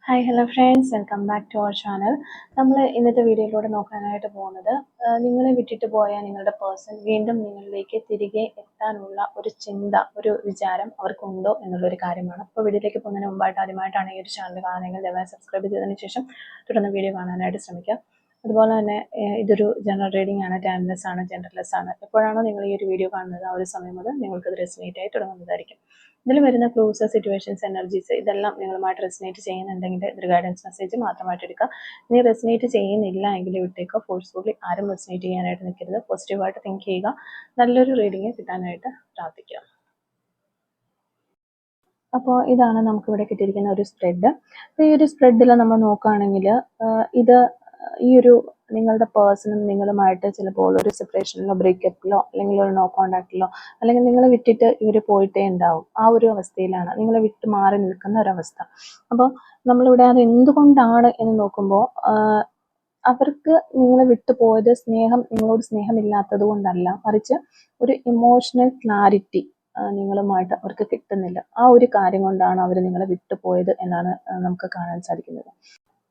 Hi hello friends, welcome back to our channel. നമ്മൾ ഇന്നത്തെ വീഡിയോയിലൂടെ നോക്കാനായിട്ട് പോകുന്നത് നിങ്ങളെ വിട്ടിട്ട് പോയ നിങ്ങളുടെ പേഴ്സൺ വീണ്ടും നിങ്ങളിലേക്ക് തിരികെ എത്താനുള്ള ഒരു ചിന്ത, ഒരു വിചാരം അവർക്കുണ്ടോ എന്നുള്ളൊരു കാര്യമാണ്. അപ്പോൾ വീഡിയോയിലേക്ക് പോകുന്നതിന് മുമ്പായിട്ട് ആദ്യമായിട്ടാണ് ഈ ഒരു ചാനൽ കാണുന്നതെങ്കിൽ ദയവായി സബ്സ്ക്രൈബ് ചെയ്തതിന് ശേഷം തുടർന്ന് വീഡിയോ കാണാനായിട്ട് ശ്രമിക്കുക. അതുപോലെ തന്നെ ഇതൊരു ജനറൽ റീഡിംഗ് ആണ്, ടൈംലെസ് ആണ്, ജെൻഡർലെസ് ആണ്. എപ്പോഴാണോ നിങ്ങൾ ഈ ഒരു വീഡിയോ കാണുന്നത് ആ ഒരു സമയം മുതൽ നിങ്ങൾക്കത് റെസിനേറ്റ് ആയി തുടങ്ങുന്നതായിരിക്കും. ഇതിൽ വരുന്ന ക്ലൂസ്, സിറ്റുവേഷൻസ്, എനർജീസ് ഇതെല്ലാം നിങ്ങളുമായിട്ട് റെസിനേറ്റ് ചെയ്യുന്നുണ്ടെങ്കിൽ ഇതൊരു ഗൈഡൻസ് മെസ്സേജ് മാത്രമായിട്ട് എടുക്കുക. ഇനി റെസിനേറ്റ് ചെയ്യുന്നില്ല എങ്കിൽ വിട്ടേക്കോ. ഫോഴ്സ്ഫുള്ളി ആരും റെസിനേറ്റ് ചെയ്യാനായിട്ട് നിൽക്കരുത്. പോസിറ്റീവായിട്ട് തിങ്ക് ചെയ്യുക. നല്ലൊരു റീഡിങ് കിട്ടാനായിട്ട് പ്രാർത്ഥിക്കുക. അപ്പോൾ ഇതാണ് നമുക്കിവിടെ കിട്ടിയിരിക്കുന്ന ഒരു സ്പ്രെഡ്. അപ്പോൾ ഈ ഒരു സ്പ്രെഡിൽ നമ്മൾ നോക്കുകയാണെങ്കിൽ ഇത് ഈ ഒരു നിങ്ങളുടെ പേഴ്സണും നിങ്ങളുമായിട്ട് ചിലപ്പോൾ ഒരു സെപ്പറേഷനിലോ ബ്രേക്കപ്പിലോ അല്ലെങ്കിൽ ഒരു നോ കോണ്ടാക്റ്റിലോ അല്ലെങ്കിൽ നിങ്ങളെ വിട്ടിട്ട് ഇവർ പോയിട്ടേ ഉണ്ടാവും. ആ ഒരു അവസ്ഥയിലാണ്, നിങ്ങളെ വിട്ട് മാറി നിൽക്കുന്ന ഒരവസ്ഥ. അപ്പോൾ നമ്മളിവിടെ അത് എന്തുകൊണ്ടാണ് എന്ന് നോക്കുമ്പോൾ അവർക്ക് നിങ്ങളെ വിട്ടു പോയത് നിങ്ങളോട് സ്നേഹമില്ലാത്തത് കൊണ്ടല്ല, മറിച്ച് ഒരു ഇമോഷണൽ ക്ലാരിറ്റി നിങ്ങളുമായിട്ട് അവർക്ക് കിട്ടുന്നില്ല. ആ ഒരു കാര്യം കൊണ്ടാണ് അവർ നിങ്ങളെ വിട്ടുപോയത് എന്നാണ് നമുക്ക് കാണാൻ സാധിക്കുന്നത്.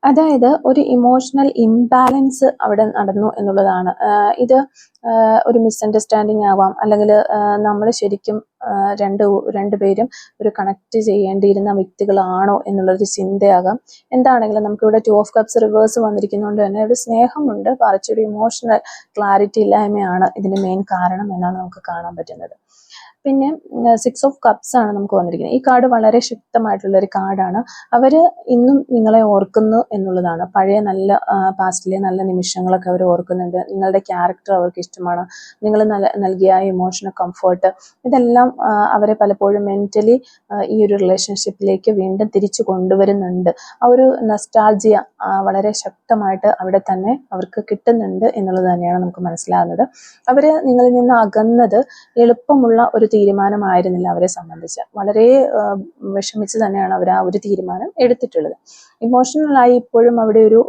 അതായത് ഒരു ഇമോഷണൽ ഇംബാലൻസ് അവിടെ നടന്നു എന്നുള്ളതാണ്. ഇത് ഒരു മിസ്അണ്ടർസ്റ്റാൻഡിങ് ആവാം, അല്ലെങ്കിൽ നമ്മൾ ശരിക്കും രണ്ടുപേരും ഒരു കണക്ട് ചെയ്യേണ്ടിയിരുന്ന വ്യക്തികളാണോ എന്നുള്ളൊരു ചിന്തയാകാം. എന്താണെങ്കിലും നമുക്കിവിടെ 2 ഓഫ് കപ്സ് റിവേഴ്സ് വന്നിരിക്കുന്നതുകൊണ്ട് തന്നെ ഒരു സ്നേഹമുണ്ട്, മറിച്ചൊരു ഇമോഷണൽ ക്ലാരിറ്റി ഇല്ലായ്മയാണ് ഇതിന് മെയിൻ കാരണം എന്നാണ് നമുക്ക് കാണാൻ പറ്റുന്നത്. പിന്നെ 6 ഓഫ് കപ്സ് ആണ് നമുക്ക് വന്നിരിക്കുന്നത്. ഈ കാർഡ് വളരെ ശക്തമായിട്ടുള്ള ഒരു കാർഡാണ്. അവർ ഇന്നും നിങ്ങളെ ഓർക്കുന്നു എന്നുള്ളതാണ്. പഴയ നല്ല പാസ്റ്റിലെ നല്ല നിമിഷങ്ങളൊക്കെ അവർ ഓർക്കുന്നുണ്ട്. നിങ്ങളുടെ ക്യാരക്ടർ അവർക്ക് ഇഷ്ടമാണ്. നിങ്ങൾ നൽകിയ ഇമോഷണൽ കംഫർട്ട് ഇതെല്ലാം അവരെ പലപ്പോഴും മെന്റലി ഈ ഒരു റിലേഷൻഷിപ്പിലേക്ക് വീണ്ടും തിരിച്ചു കൊണ്ടുവരുന്നുണ്ട്. ആ ഒരു നൊസ്റ്റാൾജിയ വളരെ ശക്തമായിട്ട് അവിടെ തന്നെ അവർക്ക് കിട്ടുന്നുണ്ട് എന്നുള്ളത് തന്നെയാണ് നമുക്ക് മനസ്സിലാകുന്നത്. അവർ നിങ്ങളിൽ നിന്ന് അകന്നത് എളുപ്പമുള്ള ഒരു തീരുമാനമായിരുന്നില്ല. അവരെ സംബന്ധിച്ച് വളരെ വിഷമിച്ച് തന്നെയാണ് അവർ ആ ഒരു തീരുമാനം എടുത്തിട്ടുള്ളത്. ഇമോഷണലായി ഇപ്പോഴും അവിടെ ഒരു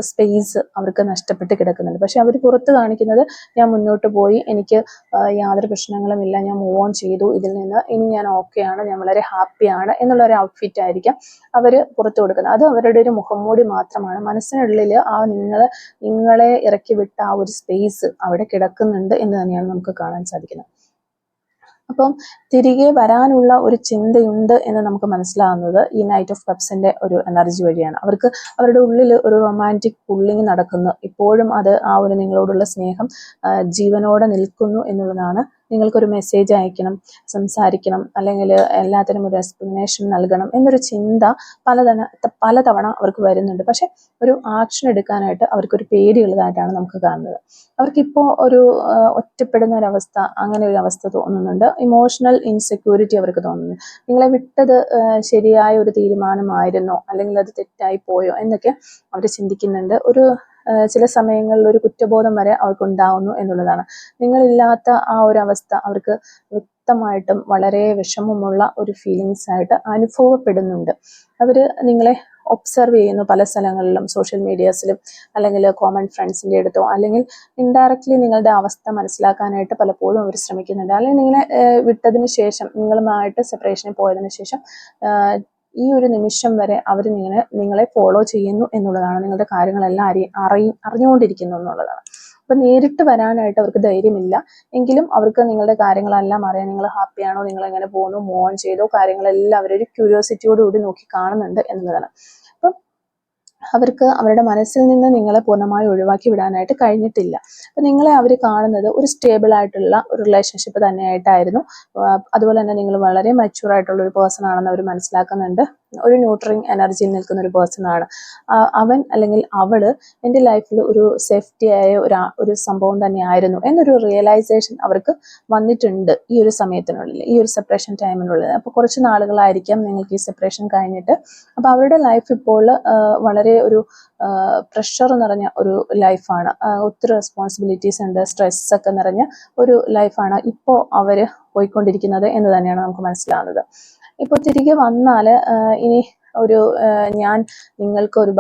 സ്പേസ് അവർക്ക് നഷ്ടപ്പെട്ട് കിടക്കുന്നുണ്ട്. പക്ഷെ അവർ പുറത്ത് കാണിക്കുന്നത് ഞാൻ മുന്നോട്ട് പോയി, എനിക്ക് യാതൊരു പ്രശ്നങ്ങളുമില്ല, ഞാൻ മൂവ് ഓൺ ചെയ്തു, ഇതിൽ നിന്ന് ഇനി ഞാൻ ഓക്കെയാണ്, ഞാൻ വളരെ ഹാപ്പിയാണ് എന്നുള്ള ഒരു ഔട്ട്ഫിറ്റ് ആയിരിക്കാം അവർ പുറത്തു കൊടുക്കുന്നത്. അത് അവരുടെ ഒരു മുഖംമൂടി മാത്രമാണ്. മനസ്സിനുള്ളിൽ ആ നിങ്ങളെ ഇറക്കി വിട്ട ആ ഒരു സ്പേസ് അവിടെ കിടക്കുന്നുണ്ട് എന്ന് തന്നെയാണ് നമുക്ക് കാണാൻ സാധിക്കുന്നത്. അപ്പം തിരികെ വരാനുള്ള ഒരു ചിന്തയുണ്ട് എന്ന് നമുക്ക് മനസ്സിലാവുന്നത് ഈ നൈറ്റ് ഓഫ് കപ്സിന്റെ ഒരു എനർജി വഴിയാണ്. അവരുടെ ഉള്ളിൽ ഒരു റൊമാൻറ്റിക് പുള്ളിങ് നടക്കുന്നു. ഇപ്പോഴും അത് ആ ഒരു നിങ്ങളോടുള്ള സ്നേഹം ജീവനോടെ നിൽക്കുന്നു എന്നുള്ളതാണ്. നിങ്ങൾക്കൊരു മെസ്സേജ് അയക്കണം, സംസാരിക്കണം, അല്ലെങ്കിൽ എല്ലാത്തിനും ഒരു എക്സ്പ്ലനേഷൻ നൽകണം എന്നൊരു ചിന്ത പലതവണ അവർക്ക് വരുന്നുണ്ട്. പക്ഷെ ഒരു ആക്ഷൻ എടുക്കാനായിട്ട് അവർക്കൊരു പേടിയുള്ളതായിട്ടാണ് നമുക്ക് കാണുന്നത്. അവർക്കിപ്പോൾ ഒരു ഒറ്റപ്പെടുന്ന ഒരവസ്ഥ, അങ്ങനെ ഒരു അവസ്ഥ തോന്നുന്നുണ്ട്. ഇമോഷണൽ ഇൻസെക്യൂരിറ്റി അവർക്ക് തോന്നുന്നു. നിങ്ങളെ വിട്ടത് ശരിയായ ഒരു തീരുമാനമായിരുന്നോ അല്ലെങ്കിൽ അത് തെറ്റായി പോയോ എന്നൊക്കെ അവർ ചിന്തിക്കുന്നുണ്ട്. ചില സമയങ്ങളിൽ ഒരു കുറ്റബോധം വരെ അവർക്ക് ഉണ്ടാവുന്നു എന്നുള്ളതാണ്. നിങ്ങളില്ലാത്ത ആ ഒരു അവസ്ഥ അവർക്ക് വ്യക്തമായിട്ടും വളരെ വിഷമമുള്ള ഒരു ഫീലിങ്സ് ആയിട്ട് അനുഭവപ്പെടുന്നുണ്ട്. അവർ നിങ്ങളെ ഒബ്സർവ് ചെയ്യുന്നു പല സ്ഥലങ്ങളിലും, സോഷ്യൽ മീഡിയാസിലും അല്ലെങ്കിൽ കോമൺ ഫ്രണ്ട്സിൻ്റെ അടുത്തോ, അല്ലെങ്കിൽ ഇൻഡയറക്റ്റ്ലി നിങ്ങളുടെ അവസ്ഥ മനസ്സിലാക്കാനായിട്ട് പലപ്പോഴും അവർ ശ്രമിക്കുന്നുണ്ട്. അല്ലെങ്കിൽ നിങ്ങളെ വിട്ടതിന് ശേഷം, നിങ്ങളുമായിട്ട് സെപ്പറേഷനിൽ പോയതിനു ശേഷം ഈ ഒരു നിമിഷം വരെ അവർ നിങ്ങളെ ഫോളോ ചെയ്യുന്നു എന്നുള്ളതാണ്. നിങ്ങളുടെ കാര്യങ്ങളെല്ലാം അറിഞ്ഞുകൊണ്ടിരിക്കുന്നു എന്നുള്ളതാണ്. അപ്പൊ നേരിട്ട് വരാനായിട്ട് അവർക്ക് ധൈര്യമില്ല. എങ്കിലും അവർക്ക് നിങ്ങളുടെ കാര്യങ്ങളെല്ലാം അറിയാം. നിങ്ങൾ ഹാപ്പിയാണോ, നിങ്ങൾ എങ്ങനെ പോകുന്നു, മൂവ് ഓൺ ചെയ്തോ, കാര്യങ്ങളെല്ലാം അവരൊരു ക്യൂരിയോസിറ്റിയോടുകൂടി നോക്കി കാണുന്നുണ്ട് എന്നുള്ളതാണ്. അപ്പം അവർക്ക് അവരുടെ മനസ്സിൽ നിന്ന് നിങ്ങളെ പൂർണ്ണമായി ഒഴിവാക്കി വിടാനായിട്ട് കഴിഞ്ഞിട്ടില്ല. അപ്പം നിങ്ങളെ അവർ കാണുന്നത് ഒരു സ്റ്റേബിൾ ആയിട്ടുള്ള ഒരു റിലേഷൻഷിപ്പ് തന്നെയായിട്ടായിരുന്നു. അതുപോലെ തന്നെ നിങ്ങൾ വളരെ മച്യൂർ ആയിട്ടുള്ള ഒരു പേഴ്സൺ ആണെന്ന് അവർ മനസ്സിലാക്കുന്നുണ്ട്. ഒരു ന്യൂട്രിങ് എനർജിയിൽ നിൽക്കുന്ന ഒരു പേഴ്സൺ ആണ് അവൻ അല്ലെങ്കിൽ അവള്. എൻ്റെ ലൈഫിൽ ഒരു സേഫ്റ്റി ആയ ഒരു സംഭവം തന്നെയായിരുന്നു എന്നൊരു റിയലൈസേഷൻ അവർക്ക് വന്നിട്ടുണ്ട് ഈ ഒരു സമയത്തിനുള്ളിൽ, ഈ ഒരു സെപ്പറേഷൻ ടൈമിനുള്ളിൽ. അപ്പോൾ കുറച്ച് നാളുകളായിരിക്കാം നിങ്ങൾക്ക് ഈ സെപ്പറേഷൻ കഴിഞ്ഞിട്ട്. അപ്പോൾ അവരുടെ ലൈഫ് ഇപ്പോൾ വളരെ ഒരു പ്രഷർ നിറഞ്ഞ ഒരു ലൈഫാണ്. ഒത്തിരി റെസ്പോൺസിബിലിറ്റീസ് ഉണ്ട്, സ്ട്രെസ് ഒക്കെ നിറഞ്ഞ ഒരു ലൈഫാണ് ഇപ്പോൾ അവർ പോയിക്കൊണ്ടിരിക്കുന്നത് എന്ന് തന്നെയാണ് നമുക്ക് മനസ്സിലാവുന്നത്. ഇപ്പോൾ തിരികെ വന്നാൽ ഇനി ഞാൻ നിങ്ങൾക്ക് ഒരു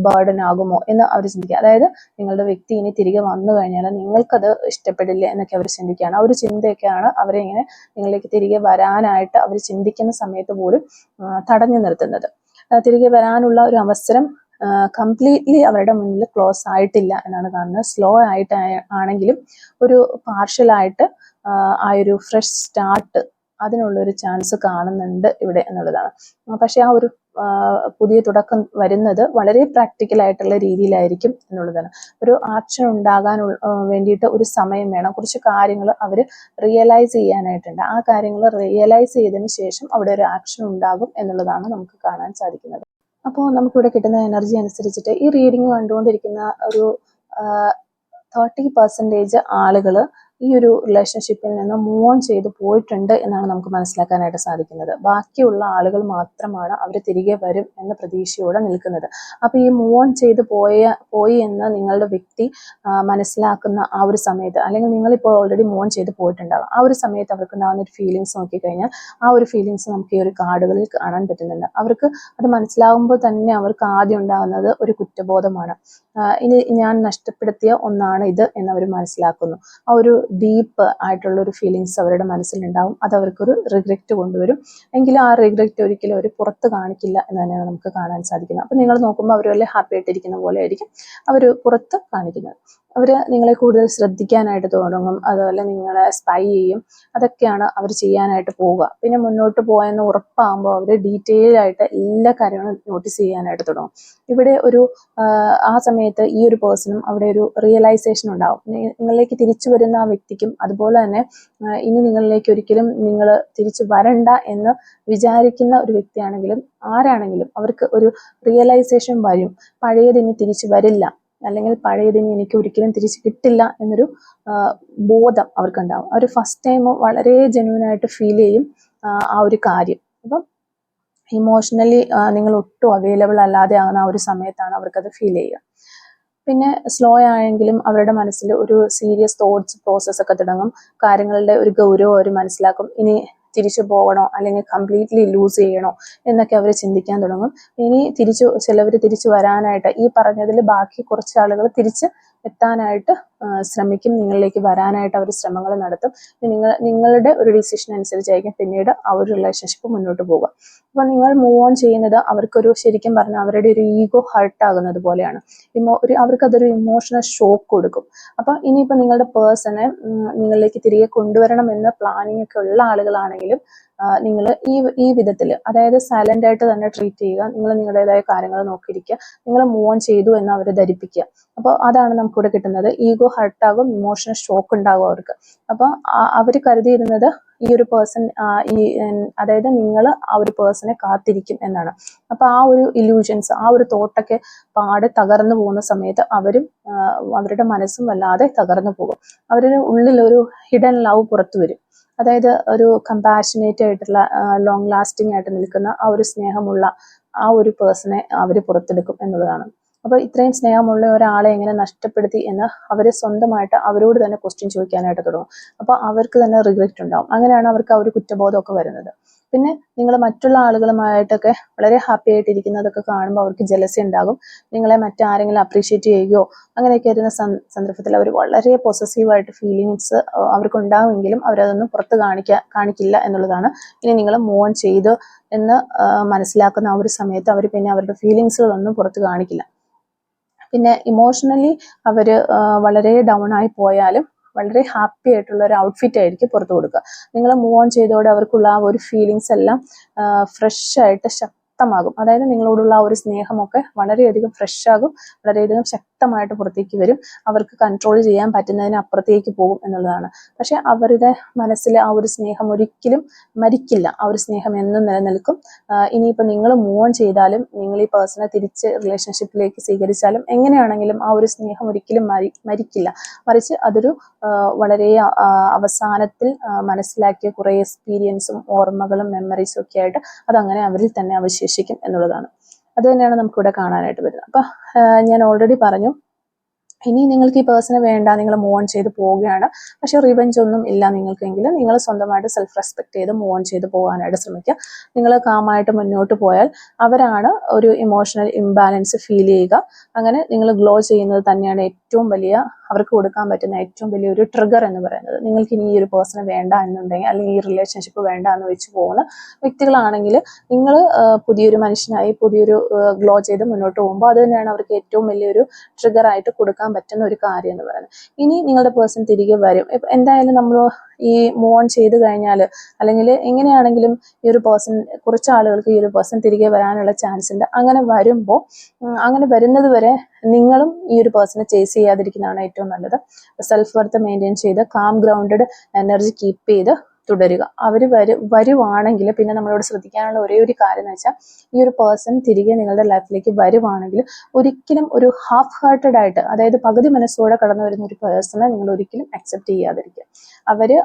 ബേർഡൻ ആകുമോ എന്ന് അവർ ചിന്തിക്കുക. അതായത് നിങ്ങളുടെ വ്യക്തി ഇനി തിരികെ വന്നു കഴിഞ്ഞാൽ നിങ്ങൾക്കത് ഇഷ്ടപ്പെടില്ല എന്നൊക്കെ അവർ ചിന്തിക്കുകയാണ്. ആ ഒരു ചിന്തയൊക്കെയാണ് അവരെ ഇങ്ങനെ നിങ്ങളിലേക്ക് തിരികെ വരാനായിട്ട് അവർ ചിന്തിക്കുന്ന സമയത്ത് പോലും തടഞ്ഞു നിർത്തുന്നത്. തിരികെ വരാനുള്ള ഒരു അവസരം കംപ്ലീറ്റ്ലി അവരുടെ മുന്നിൽ ക്ലോസ് ആയിട്ടില്ല എന്നാണ് കാണുന്നത്. സ്ലോ ആയിട്ട് ആണെങ്കിലും ഒരു പാർഷ്യലായിട്ട് ആ ഒരു ഫ്രഷ് സ്റ്റാർട്ട് അതിനുള്ളൊരു ചാൻസ് കാണുന്നുണ്ട് ഇവിടെ എന്നുള്ളതാണ്. പക്ഷെ ആ ഒരു പുതിയ തുടക്കം വരുന്നത് വളരെ പ്രാക്ടിക്കൽ ആയിട്ടുള്ള രീതിയിലായിരിക്കും എന്നുള്ളതാണ്. ഒരു ആക്ഷൻ ഉണ്ടാകാൻ വേണ്ടിയിട്ട് ഒരു സമയം വേണം. കുറച്ച് കാര്യങ്ങൾ അവർ റിയലൈസ് ചെയ്യാനായിട്ടുണ്ട്. ആ കാര്യങ്ങൾ റിയലൈസ് ചെയ്തതിന് ശേഷം അവിടെ ഒരു ആക്ഷൻ ഉണ്ടാകും എന്നുള്ളതാണ് നമുക്ക് കാണാൻ സാധിക്കുന്നത്. അപ്പോൾ നമുക്കിവിടെ കിട്ടുന്ന എനർജി അനുസരിച്ചിട്ട് ഈ റീഡിങ് കണ്ടുകൊണ്ടിരിക്കുന്ന ഒരു 30% ആളുകൾ ഈ ഒരു റിലേഷൻഷിപ്പിൽ നിന്ന് മൂവ് ഓൺ ചെയ്ത് പോയിട്ടുണ്ട് എന്നാണ് നമുക്ക് മനസ്സിലാക്കാനായിട്ട് സാധിക്കുന്നത്. ബാക്കിയുള്ള ആളുകൾ മാത്രമാണ് അവർ തിരികെ വരും എന്ന പ്രതീക്ഷയോടെ നിൽക്കുന്നത്. അപ്പോൾ ഈ മൂവ് ഓൺ ചെയ്ത് പോയി എന്ന് നിങ്ങളുടെ വ്യക്തി മനസ്സിലാക്കുന്ന ആ ഒരു സമയത്ത്, അല്ലെങ്കിൽ നിങ്ങളിപ്പോൾ ഓൾറെഡി മൂവ് ഓൺ ചെയ്ത് പോയിട്ടുണ്ടാകും, ആ ഒരു സമയത്ത് അവർക്ക് ഉണ്ടാകുന്ന ഒരു ഫീലിങ്സ് നോക്കിക്കഴിഞ്ഞാൽ ആ ഒരു ഫീലിങ്സ് നമുക്ക് ഈ ഒരു കാർഡുകളിൽ കാണാൻ പറ്റുന്നുണ്ട്. അവർക്ക് അത് മനസ്സിലാകുമ്പോൾ തന്നെ അവർക്ക് ആദ്യം ഉണ്ടാകുന്നത് ഒരു കുറ്റബോധമാണ്. ഇനി ഞാൻ നഷ്ടപ്പെടുത്തിയ ഒന്നാണ് ഇത് എന്നവർ മനസ്സിലാക്കുന്നു. ആ ഒരു ഡീപ്പ് ആയിട്ടുള്ള ഒരു ഫീലിങ്സ് അവരുടെ മനസ്സിലുണ്ടാവും. അത് അവർക്കൊരു റിഗ്രറ്റ് കൊണ്ടുവരും. എങ്കിലും ആ റിഗ്രറ്റ് ഒരിക്കലും അവർ പുറത്ത് കാണിക്കില്ല എന്ന് തന്നെയാണ് നമുക്ക് കാണാൻ സാധിക്കുന്നത്. അപ്പം നിങ്ങൾ നോക്കുമ്പോൾ അവർ വല്ല ഹാപ്പി ആയിട്ടിരിക്കുന്ന പോലെ ആയിരിക്കും അവർ പുറത്ത് കാണിക്കുന്നത്. അവർ നിങ്ങളെ കൂടുതൽ ശ്രദ്ധിക്കാനായിട്ട് തുടങ്ങും. അതുപോലെ നിങ്ങളെ സ്പൈ ചെയ്യും. അതൊക്കെയാണ് അവർ ചെയ്യാനായിട്ട് പോവുക. പിന്നെ മുന്നോട്ട് പോയെന്ന് ഉറപ്പാകുമ്പോൾ അവർ ഡീറ്റെയിൽ ആയിട്ട് എല്ലാ കാര്യങ്ങളും നോട്ടീസ് ചെയ്യാനായിട്ട് തുടങ്ങും. ഇവിടെ ഒരു ആ സമയത്ത് ഈ ഒരു പേഴ്സണും അവിടെ ഒരു റിയലൈസേഷൻ ഉണ്ടാവും. നിങ്ങളിലേക്ക് തിരിച്ചു വരുന്ന ആ വ്യക്തിക്കും അതുപോലെ തന്നെ ഇനി നിങ്ങളിലേക്ക് ഒരിക്കലും നിങ്ങൾ തിരിച്ചു വരണ്ട എന്ന് വിചാരിക്കുന്ന ഒരു വ്യക്തിയാണെങ്കിലും ആരാണെങ്കിലും അവർക്ക് ഒരു റിയലൈസേഷൻ വരും. പഴയതിനി തിരിച്ചു വരില്ല, അല്ലെങ്കിൽ പഴയതിനി എനിക്ക് ഒരിക്കലും തിരിച്ചു കിട്ടില്ല എന്നൊരു ബോധം അവർക്കുണ്ടാവും. അവർ ഫസ്റ്റ് ടൈം വളരെ ജെന്യൂനായിട്ട് ഫീൽ ചെയ്യും ആ ഒരു കാര്യം. അപ്പം ഇമോഷണലി നിങ്ങൾ ഒട്ടും അവൈലബിൾ അല്ലാതെ ആകുന്ന ആ ഒരു സമയത്താണ് അവർക്കത് ഫീൽ ചെയ്യുക. പിന്നെ സ്ലോ ആയെങ്കിലും അവരുടെ മനസ്സിൽ ഒരു സീരിയസ് തോട്ട്സ് പ്രോസസ് ഒക്കെ തുടങ്ങും. കാര്യങ്ങളുടെ ഒരു ഗൗരവം അവർ മനസ്സിലാക്കും. ഇനി തിരിച്ചു പോകണോ അല്ലെങ്കിൽ കംപ്ലീറ്റ്ലി ലൂസ് ചെയ്യണോ എന്നൊക്കെ അവർ ചിന്തിക്കാൻ തുടങ്ങും. ഇനി ചിലവർ തിരിച്ചു വരാനായിട്ട് ഈ പറഞ്ഞതിൽ ബാക്കി കുറച്ച് ആളുകൾ തിരിച്ച് എത്താനായിട്ട് ശ്രമിക്കും. നിങ്ങളിലേക്ക് വരാനായിട്ട് അവർ ശ്രമങ്ങൾ നടത്തും. നിങ്ങളുടെ ഒരു ഡിസിഷൻ അനുസരിച്ചായിരിക്കും പിന്നീട് ആ ഒരു റിലേഷൻഷിപ്പ് മുന്നോട്ട് പോകുക. അപ്പോൾ നിങ്ങൾ മൂവ് ഓൺ ചെയ്യുന്നത് അവർക്കൊരു ശരിക്കും പറഞ്ഞാൽ അവരുടെ ഒരു ഈഗോ ഹർട്ട് ആകുന്നത് പോലെയാണ്. അവർക്കതൊരു ഇമോഷണൽ ഷോക്ക് കൊടുക്കും. അപ്പോൾ ഇനിയിപ്പോൾ നിങ്ങളുടെ പേഴ്സണെ നിങ്ങളിലേക്ക് തിരികെ കൊണ്ടുവരണം എന്ന പ്ലാനിങ് ഒക്കെ ഉള്ള ആളുകളാണെങ്കിലും നിങ്ങൾ ഈ വിധത്തിൽ, അതായത് സൈലന്റ് ആയിട്ട് തന്നെ ട്രീറ്റ് ചെയ്യുക. നിങ്ങൾ നിങ്ങളുടേതായ കാര്യങ്ങൾ നോക്കിയിരിക്കുക. നിങ്ങൾ മൂവ് ഓൺ ചെയ്തു എന്ന് അവരെ ധരിപ്പിക്കുക. അപ്പോൾ അതാണ് നമുക്കിവിടെ കിട്ടുന്നത്. ഈഗോ ഹർട്ടാകും, ഇമോഷണൽ ഷോക്ക് ഉണ്ടാകും അവർക്ക്. അപ്പോൾ അവർ കരുതിയിരുന്നത് ഈ ഒരു പേഴ്സൺ അതായത് നിങ്ങൾ ആ ഒരു പേഴ്സണെ കാത്തിരിക്കും എന്നാണ്. അപ്പോൾ ആ ഒരു ഇല്യൂഷൻസ്, ആ ഒരു തോട്ടൊക്കെ പാടെ തകർന്നു പോകുന്ന സമയത്ത് അവരും അവരുടെ മനസ്സും വല്ലാതെ തകർന്നു പോകും. അവരുടെ ഉള്ളിലൊരു ഹിഡൻ ലവ് പുറത്തു വരും. അതായത് ഒരു കമ്പാഷനേറ്റ് ആയിട്ടുള്ള ലോങ് ലാസ്റ്റിംഗ് ആയിട്ട് നിൽക്കുന്ന ആ ഒരു സ്നേഹമുള്ള ആ ഒരു പേഴ്സണെ അവർ പുറത്തെടുക്കും എന്നുള്ളതാണ്. അപ്പോൾ ഇത്രയും സ്നേഹമുള്ള ഒരാളെ എങ്ങനെ നഷ്ടപ്പെടുത്തി എന്ന് അവർ സ്വന്തമായിട്ട് അവരോട് തന്നെ ക്വസ്റ്റ്യൻ ചോദിക്കാനായിട്ട് തുടങ്ങും. അപ്പോൾ അവർക്ക് തന്നെ റിഗ്രറ്റ് ഉണ്ടാവും. അങ്ങനെയാണ് അവർക്ക് ആ ഒരു കുറ്റബോധമൊക്കെ വരുന്നത്. പിന്നെ നിങ്ങൾ മറ്റുള്ള ആളുകളുമായിട്ടൊക്കെ വളരെ ഹാപ്പി ആയിട്ടിരിക്കുന്നതൊക്കെ കാണുമ്പോൾ അവർക്ക് ജലസി ഉണ്ടാകും. നിങ്ങളെ മറ്റാരെങ്കിലും അപ്രീഷിയേറ്റ് ചെയ്യുകയോ അങ്ങനെയൊക്കെ വരുന്ന സന്ദർഭത്തിൽ അവർ വളരെ പൊസസീവായിട്ട് ഫീലിങ്സ് അവർക്ക് ഉണ്ടാകുമെങ്കിലും അവരതൊന്നും പുറത്ത് കാണിക്കില്ല എന്നുള്ളതാണ്. ഇനി നിങ്ങൾ മൂവ് ഓൺ ചെയ്ത് എന്ന് മനസ്സിലാക്കുന്ന ആ ഒരു സമയത്ത് അവർ പിന്നെ അവരുടെ ഫീലിങ്സുകളൊന്നും പുറത്ത് കാണിക്കില്ല. പിന്നെ ഇമോഷണലി അവർ വളരെ ഡൗൺ ആയി പോയാലും വളരെ ഹാപ്പി ആയിട്ടുള്ള ഒരു ഔട്ട്ഫിറ്റ് ആയിരിക്കും പുറത്തു കൊടുക്കുക. നിങ്ങൾ മൂവ് ഓൺ ചെയ്തോടെ അവർക്കുള്ള ആ ഒരു ഫീലിങ്സ് എല്ലാം ഫ്രഷ് ആയിട്ട് ശക്തമാകും. അതായത് നിങ്ങളോടുള്ള ആ ഒരു സ്നേഹമൊക്കെ വളരെയധികം ഫ്രഷ് ആകും, വളരെയധികം ശക്തമായിട്ട് പുറത്തേക്ക് വരും. അവർക്ക് കൺട്രോൾ ചെയ്യാൻ പറ്റുന്നതിന് അപ്പുറത്തേക്ക് പോകും എന്നുള്ളതാണ്. പക്ഷെ അവരുടെ മനസ്സിൽ ആ ഒരു സ്നേഹം ഒരിക്കലും മരിക്കില്ല. ആ ഒരു സ്നേഹം എന്നും നിലനിൽക്കും. ഇനിയിപ്പോൾ നിങ്ങൾ മൂവ് ഓൺ ചെയ്താലും നിങ്ങൾ ഈ പേഴ്സണെ തിരിച്ച് റിലേഷൻഷിപ്പിലേക്ക് സ്വീകരിച്ചാലും എങ്ങനെയാണെങ്കിലും ആ ഒരു സ്നേഹം ഒരിക്കലും മരിക്കില്ല. മറിച്ച് അതൊരു വളരെ അവസാനത്തിൽ മനസ്സിലാക്കിയ കുറേ എക്സ്പീരിയൻസും ഓർമ്മകളും മെമ്മറീസും ഒക്കെ ആയിട്ട് അതങ്ങനെ അവരിൽ തന്നെ അവശേഷിക്കും എന്നുള്ളതാണ്. അത് തന്നെയാണ് നമുക്കിവിടെ കാണാനായിട്ട് വരുന്നത്. അപ്പം ഞാൻ ഓൾറെഡി പറഞ്ഞു, ഇനി നിങ്ങൾക്ക് ഈ പേഴ്സണെ വേണ്ട, നിങ്ങൾ മൂവ് ഓൺ ചെയ്ത് പോവുകയാണ്. പക്ഷെ റിവെഞ്ച് ഒന്നും ഇല്ല നിങ്ങൾക്കെങ്കിൽ നിങ്ങൾ സ്വന്തമായിട്ട് സെൽഫ് റെസ്പെക്ട് ചെയ്ത് മൂവ് ഓൺ ചെയ്ത് പോകാനായിട്ട് ശ്രമിക്കുക. നിങ്ങൾ കാമായിട്ട് മുന്നോട്ട് പോയാൽ അവരാണ് ഒരു ഇമോഷണൽ ഇംബാലൻസ് ഫീൽ ചെയ്യുക. അങ്ങനെ നിങ്ങൾ ഗ്ലോ ചെയ്യുന്നത് തന്നെയാണ് ഏറ്റവും വലിയ അവർക്ക് കൊടുക്കാൻ പറ്റുന്ന ഏറ്റവും വലിയൊരു ട്രിഗർ എന്ന് പറയുന്നത്. നിങ്ങൾക്ക് ഇനി ഈ ഒരു പേഴ്സണെ വേണ്ട എന്നുണ്ടെങ്കിൽ, അല്ലെങ്കിൽ ഈ റിലേഷൻഷിപ്പ് വേണ്ട എന്ന് വെച്ച് പോകുന്ന വ്യക്തികളാണെങ്കിൽ, നിങ്ങൾ പുതിയൊരു മനുഷ്യനായി പുതിയൊരു ഗ്ലോ ചെയ്ത് മുന്നോട്ട് പോകുമ്പോൾ അത് തന്നെയാണ് അവർക്ക് ഏറ്റവും വലിയൊരു ട്രിഗർ ആയിട്ട് കൊടുക്കാൻ പറ്റുന്ന ഒരു കാര്യം എന്ന് പറയുന്നത്. ഇനി നിങ്ങളുടെ പേഴ്സൺ തിരികെ വരും. എന്തായാലും നമ്മൾ ഈ മൂവ് ഓൺ ചെയ്ത് കഴിഞ്ഞാൽ, അല്ലെങ്കിൽ എങ്ങനെയാണെങ്കിലും ഈ ഒരു പേഴ്സൺ, കുറച്ച് ആളുകൾക്ക് ഈ ഒരു പേഴ്സൺ തിരികെ വരാനുള്ള ചാൻസ് ഉണ്ട്. അങ്ങനെ വരുമ്പോൾ, അങ്ങനെ വരുന്നത് വരെ നിങ്ങളും ഈ ഒരു പേഴ്സണെ ചേസ് ചെയ്യാതിരിക്കുന്നതാണ് ഏറ്റവും നല്ലത്. സെൽഫ് വർത്ത് മെയിൻറ്റെയിൻ ചെയ്ത് കാം ഗ്രൗണ്ടഡ് എനർജി കീപ്പ് ചെയ്ത് തുടരുക. അവർ വരുവാണെങ്കിൽ പിന്നെ നമ്മളോട് ശ്രദ്ധിക്കാനുള്ള ഒരേ ഒരു കാര്യം എന്ന് വെച്ചാൽ, ഈ ഒരു പേഴ്സൺ തിരികെ നിങ്ങളുടെ ലൈഫിലേക്ക് വരുവാണെങ്കിൽ ഒരിക്കലും ഒരു ഹാഫ് ഹാർട്ടഡ് ആയിട്ട്, അതായത് പകുതി മനസ്സോടെ കടന്നു വരുന്ന ഒരു പേഴ്സണെ നിങ്ങൾ ഒരിക്കലും അക്സെപ്റ്റ് ചെയ്യാതിരിക്കുക.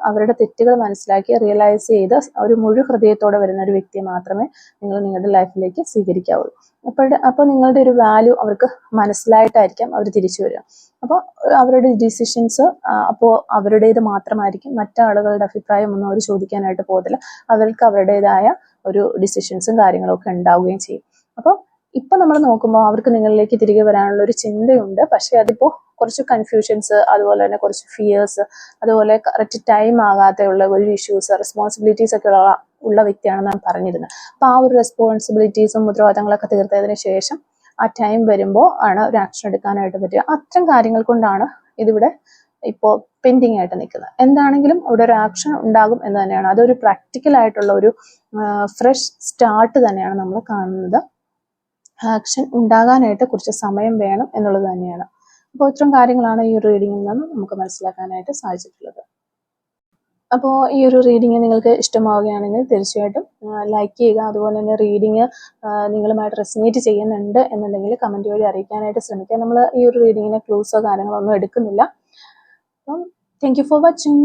അവരുടെ തെറ്റുകൾ മനസ്സിലാക്കി റിയലൈസ് ചെയ്ത് ഒരു മുഴു ഹൃദയത്തോടെ വരുന്ന ഒരു വ്യക്തിയെ മാത്രമേ നിങ്ങൾ നിങ്ങളുടെ ലൈഫിലേക്ക് സ്വീകരിക്കാവുള്ളൂ. അപ്പോൾ നിങ്ങളുടെ ഒരു വാല്യൂ അവർക്ക് മനസ്സിലായിട്ടായിരിക്കാം അവർ തിരിച്ചു വരിക. അപ്പോൾ അവരുടെ ഡിസിഷൻസ് അപ്പോൾ അവരുടേത് മാത്രമായിരിക്കും. മറ്റാളുകളുടെ അഭിപ്രായം ഒന്നും അവർ ചോദിക്കാനായിട്ട് പോകത്തില്ല. അവർക്ക് അവരുടേതായ ഒരു ഡിസിഷൻസും കാര്യങ്ങളൊക്കെ ഉണ്ടാവുകയും ചെയ്യും. അപ്പോൾ ഇപ്പം നമ്മൾ നോക്കുമ്പോൾ അവർക്ക് നിങ്ങളിലേക്ക് തിരികെ വരാനുള്ള ഒരു ചിന്തയുണ്ട്. പക്ഷെ അതിപ്പോൾ കുറച്ച് കൺഫ്യൂഷൻസ്, അതുപോലെ തന്നെ കുറച്ച് ഫിയേഴ്സ്, അതുപോലെ കറക്റ്റ് ടൈം ആകാതെയുള്ള ഒരു ഇഷ്യൂസ്, റെസ്പോൺസിബിലിറ്റീസ് ഒക്കെ ഉള്ള വ്യക്തിയാണെന്ന് ഞാൻ പറഞ്ഞിരുന്നത്. അപ്പോൾ ആ ഒരു റെസ്പോൺസിബിലിറ്റീസും ഉത്തരവാദിത്തങ്ങളൊക്കെ തീർത്തതിന് ശേഷം ആ ടൈം വരുമ്പോൾ ആണ് ഒരു ആക്ഷൻ എടുക്കാനായിട്ട് പറ്റുക. അത്തരം കാര്യങ്ങൾ കൊണ്ടാണ് ഇതിവിടെ ഇപ്പോൾ പെൻഡിങ് ആയിട്ട് നിൽക്കുന്നത്. എന്താണെങ്കിലും ഇവിടെ ഒരു ആക്ഷൻ ഉണ്ടാകും എന്ന് തന്നെയാണ്. അതൊരു പ്രാക്ടിക്കൽ ആയിട്ടുള്ള ഒരു ഫ്രഷ് സ്റ്റാർട്ട് തന്നെയാണ് നമ്മൾ കാണുന്നത്. ആക്ഷൻ ഉണ്ടാകാനായിട്ട് കുറച്ച് സമയം വേണം എന്നുള്ളത് തന്നെയാണ്. അപ്പോൾ ഇത്തരം കാര്യങ്ങളാണ് ഈ ഒരു റീഡിങ്ങിൽ നിന്ന് നമുക്ക് മനസ്സിലാക്കാനായിട്ട് സാധിച്ചിട്ടുള്ളത്. അപ്പോൾ ഈ ഒരു റീഡിങ് നിങ്ങൾക്ക് ഇഷ്ടമാവുകയാണെങ്കിൽ തീർച്ചയായിട്ടും ലൈക്ക് ചെയ്യുക. അതുപോലെ തന്നെ റീഡിങ് നിങ്ങളുമായിട്ട് റെസനേറ്റ് ചെയ്യുന്നുണ്ട് എന്നുണ്ടെങ്കിൽ കമൻറ്റ് വഴി അറിയിക്കാനായിട്ട് ശ്രമിക്കുക. നമ്മൾ ഈ ഒരു റീഡിങ്ങിന് ക്ലൂസോ കാര്യങ്ങളോ ഒന്നും എടുക്കുന്നില്ല. അപ്പം താങ്ക് യു ഫോർ വാച്ചിങ്.